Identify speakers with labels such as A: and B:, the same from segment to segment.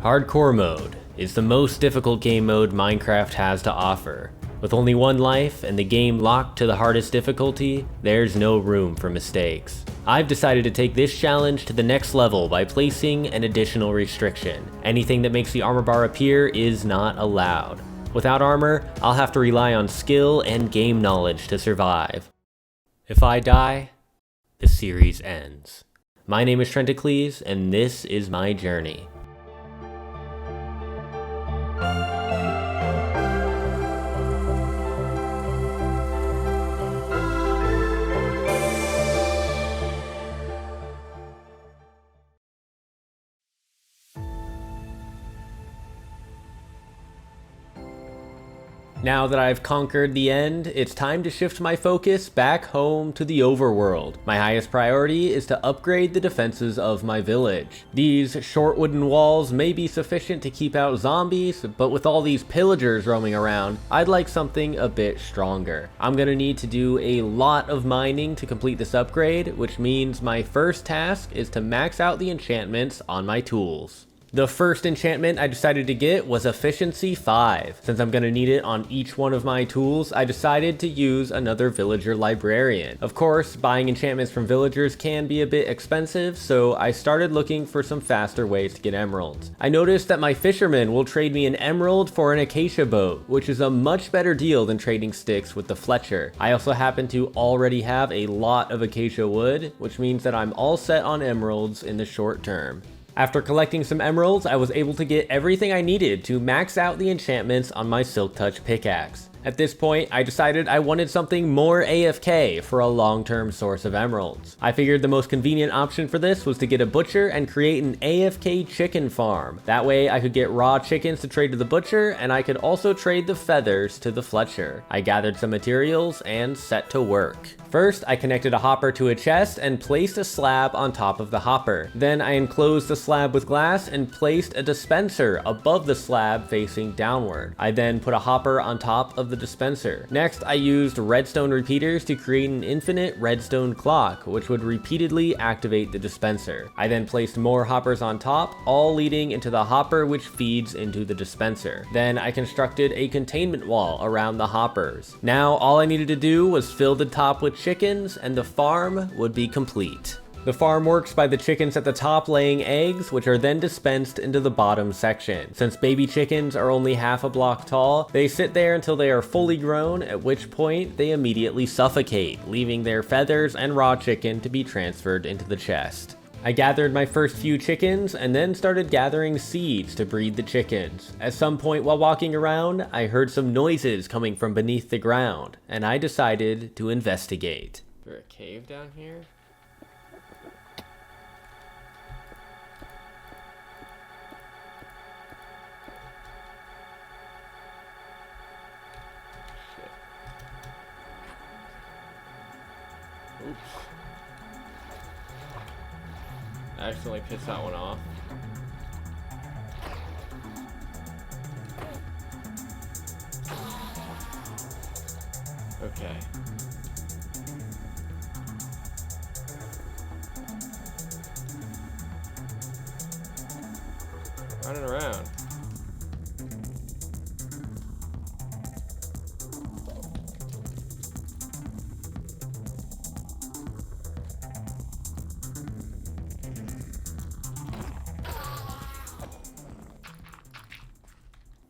A: Hardcore mode is the most difficult game mode Minecraft has to offer. With only one life and the game locked to the hardest difficulty, there's no room for mistakes. I've decided to take this challenge to the next level by placing an additional restriction. Anything that makes the armor bar appear is not allowed. Without armor, I'll have to rely on skill and game knowledge to survive. If I die, the series ends. My name is Trenticlees, and this is my journey. Now that I've conquered the end, it's time to shift my focus back home to the overworld. My highest priority is to upgrade the defenses of my village. These short wooden walls may be sufficient to keep out zombies, but with all these pillagers roaming around, I'd like something a bit stronger. I'm gonna need to do a lot of mining to complete this upgrade, which means my first task is to max out the enchantments on my tools. The first enchantment I decided to get was Efficiency 5. Since I'm going to need it on each one of my tools, I decided to use another villager librarian. Of course, buying enchantments from villagers can be a bit expensive, so I started looking for some faster ways to get emeralds. I noticed that my fisherman will trade me an emerald for an acacia boat, which is a much better deal than trading sticks with the Fletcher. I also happen to already have a lot of acacia wood, which means that I'm all set on emeralds in the short term. After collecting some emeralds, I was able to get everything I needed to max out the enchantments on my Silk Touch pickaxe. At this point, I decided I wanted something more AFK for a long-term source of emeralds. I figured the most convenient option for this was to get a butcher and create an AFK chicken farm. That way I could get raw chickens to trade to the butcher, and I could also trade the feathers to the Fletcher. I gathered some materials and set to work. First, I connected a hopper to a chest and placed a slab on top of the hopper. Then I enclosed the slab with glass and placed a dispenser above the slab facing downward. I then put a hopper on top of the dispenser. Next, I used redstone repeaters to create an infinite redstone clock, which would repeatedly activate the dispenser. I then placed more hoppers on top, all leading into the hopper which feeds into the dispenser. Then I constructed a containment wall around the hoppers. Now all I needed to do was fill the top with chickens and the farm would be complete. The farm works by the chickens at the top laying eggs, which are then dispensed into the bottom section. Since baby chickens are only half a block tall, they sit there until they are fully grown, at which point they immediately suffocate, leaving their feathers and raw chicken to be transferred into the chest. I gathered my first few chickens and then started gathering seeds to breed the chickens. At some point while walking around, I heard some noises coming from beneath the ground, and I decided to investigate. Is there a cave down here? Shit. Oops. I accidentally pissed that one off. Okay. Running around.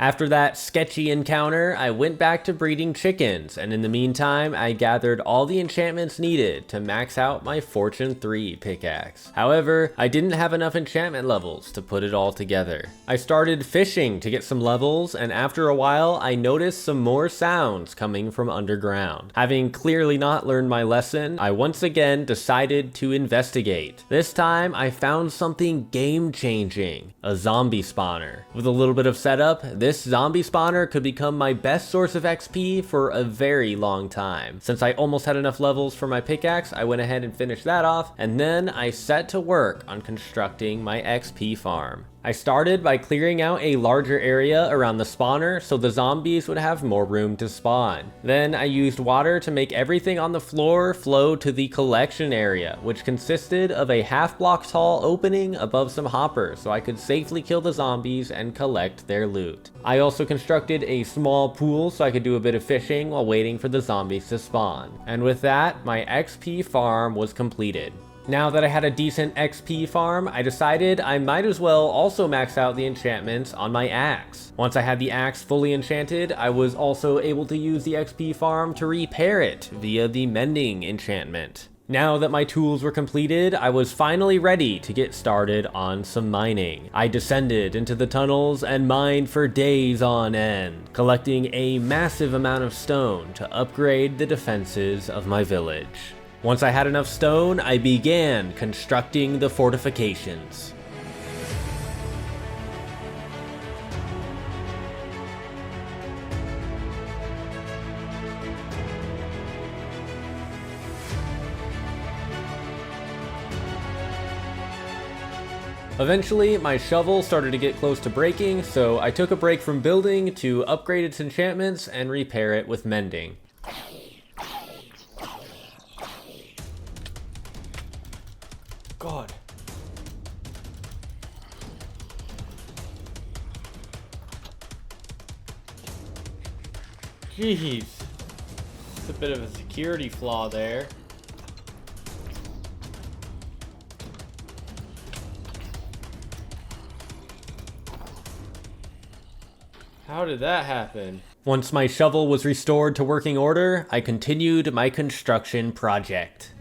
A: After that sketchy encounter, I went back to breeding chickens, and in the meantime, I gathered all the enchantments needed to max out my Fortune 3 pickaxe. However, I didn't have enough enchantment levels to put it all together. I started fishing to get some levels, and after a while, I noticed some more sounds coming from underground. Having clearly not learned my lesson, I once again decided to investigate. This time, I found something game-changing, a zombie spawner. With a little bit of setup, this zombie spawner could become my best source of XP for a very long time. Since I almost had enough levels for my pickaxe, I went ahead and finished that off, and then I set to work on constructing my XP farm. I started by clearing out a larger area around the spawner so the zombies would have more room to spawn. Then I used water to make everything on the floor flow to the collection area, which consisted of a half-block tall opening above some hoppers so I could safely kill the zombies and collect their loot. I also constructed a small pool so I could do a bit of fishing while waiting for the zombies to spawn. And with that, my XP farm was completed. Now that I had a decent XP farm, I decided I might as well also max out the enchantments on my axe. Once I had the axe fully enchanted, I was also able to use the XP farm to repair it via the mending enchantment. Now that my tools were completed, I was finally ready to get started on some mining. I descended into the tunnels and mined for days on end, collecting a massive amount of stone to upgrade the defenses of my village. Once I had enough stone, I began constructing the fortifications. Eventually, my shovel started to get close to breaking, so I took a break from building to upgrade its enchantments and repair it with mending. God. Jeez. It's a bit of a security flaw there. How did that happen? Once my shovel was restored to working order, I continued my construction project.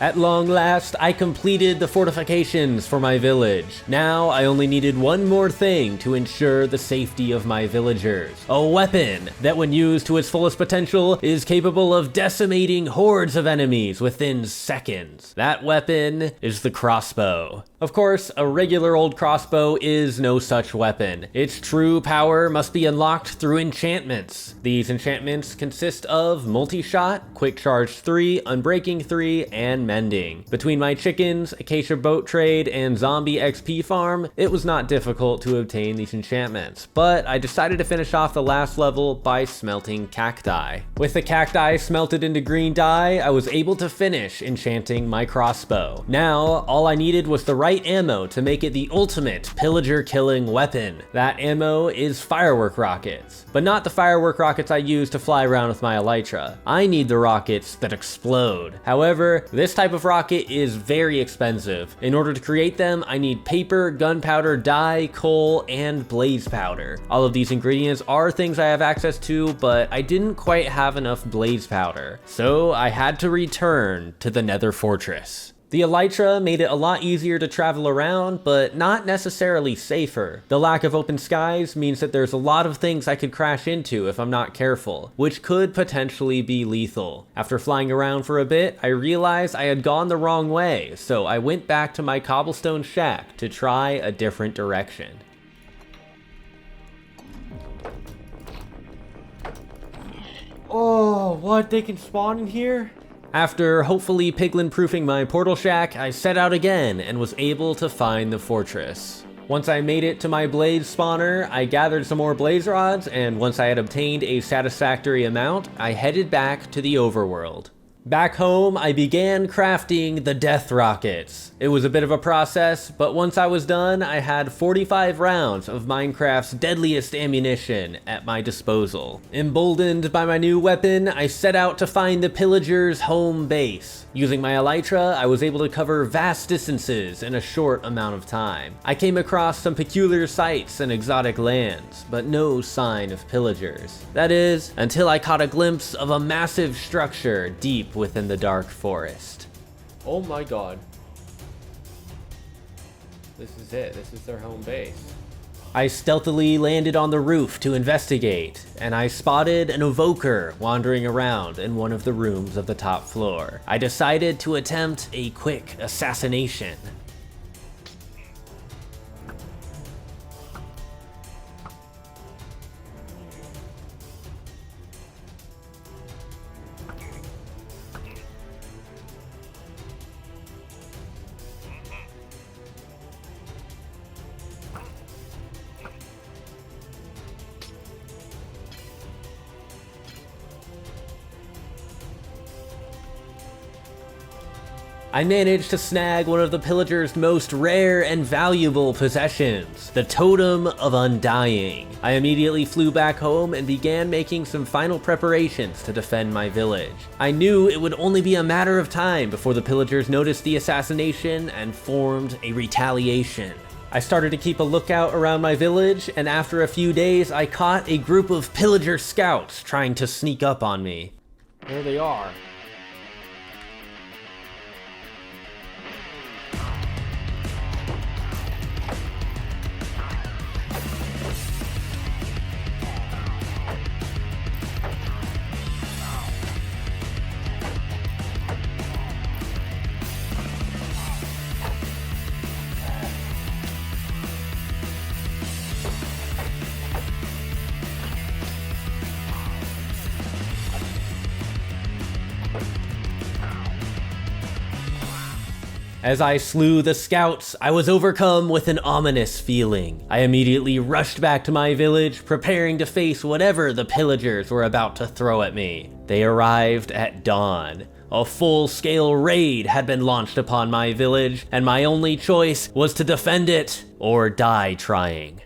A: At long last, I completed the fortifications for my village. Now, I only needed one more thing to ensure the safety of my villagers. A weapon that, when used to its fullest potential, is capable of decimating hordes of enemies within seconds. That weapon is the crossbow. Of course, a regular old crossbow is no such weapon. Its true power must be unlocked through enchantments. These enchantments consist of multi-shot, quick charge 3, unbreaking 3, and mending. Between my chickens, acacia boat trade, and zombie XP farm, it was not difficult to obtain these enchantments, but I decided to finish off the last level by smelting cacti. With the cacti smelted into green dye, I was able to finish enchanting my crossbow. Now, all I needed was the right ammo to make it the ultimate pillager killing weapon. That ammo is firework rockets, but not the firework rockets I use to fly around with my elytra. I need the rockets that explode. However, this type of rocket is very expensive. In order to create them, I need paper, gunpowder, dye, coal, and blaze powder. All of these ingredients are things I have access to, but I didn't quite have enough blaze powder, so I had to return to the Nether Fortress. The elytra made it a lot easier to travel around, but not necessarily safer. The lack of open skies means that there's a lot of things I could crash into if I'm not careful, which could potentially be lethal. After flying around for a bit, I realized I had gone the wrong way, so I went back to my cobblestone shack to try a different direction. Oh, what? They can spawn in here? After hopefully piglin-proofing my portal shack, I set out again and was able to find the fortress. Once I made it to my blaze spawner, I gathered some more blaze rods, and once I had obtained a satisfactory amount, I headed back to the overworld. Back home, I began crafting the death rockets. It was a bit of a process, but once I was done, I had 45 rounds of Minecraft's deadliest ammunition at my disposal. Emboldened by my new weapon, I set out to find the pillagers' home base. Using my elytra, I was able to cover vast distances in a short amount of time. I came across some peculiar sights and exotic lands, but no sign of pillagers. That is, until I caught a glimpse of a massive structure deep within the dark forest. Oh my god. This is it. This is their home base. I stealthily landed on the roof to investigate, and I spotted an evoker wandering around in one of the rooms of the top floor. I decided to attempt a quick assassination. I managed to snag one of the Pillager's most rare and valuable possessions, the Totem of Undying. I immediately flew back home and began making some final preparations to defend my village. I knew it would only be a matter of time before the Pillagers noticed the assassination and formed a retaliation. I started to keep a lookout around my village, and after a few days I caught a group of Pillager scouts trying to sneak up on me. There they are. As I slew the scouts, I was overcome with an ominous feeling. I immediately rushed back to my village, preparing to face whatever the Pillagers were about to throw at me. They arrived at dawn. A full-scale raid had been launched upon my village, and my only choice was to defend it or die trying.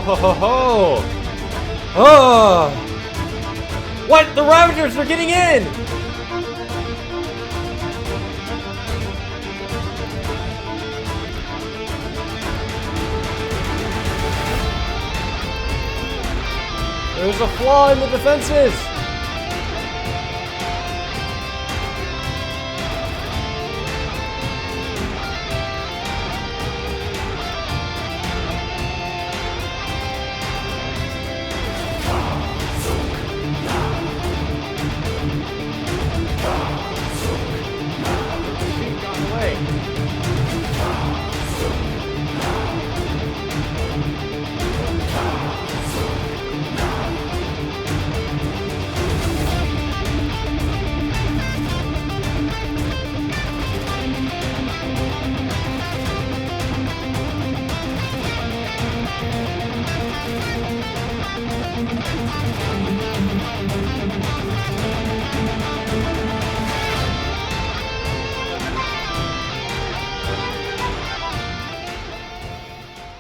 A: ho ho ho! Oh! What? The Ravagers are getting in! There's a flaw in the defenses!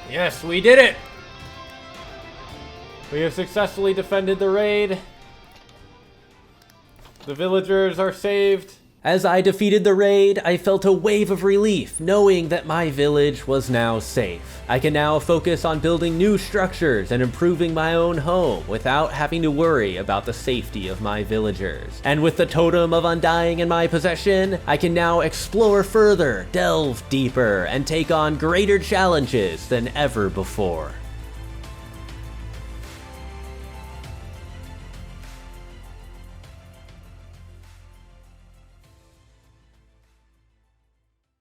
A: Yes, we did it! We have successfully defended the raid. The villagers are saved. As I defeated the raid, I felt a wave of relief, knowing that my village was now safe. I can now focus on building new structures and improving my own home without having to worry about the safety of my villagers. And with the Totem of Undying in my possession, I can now explore further, delve deeper, and take on greater challenges than ever before.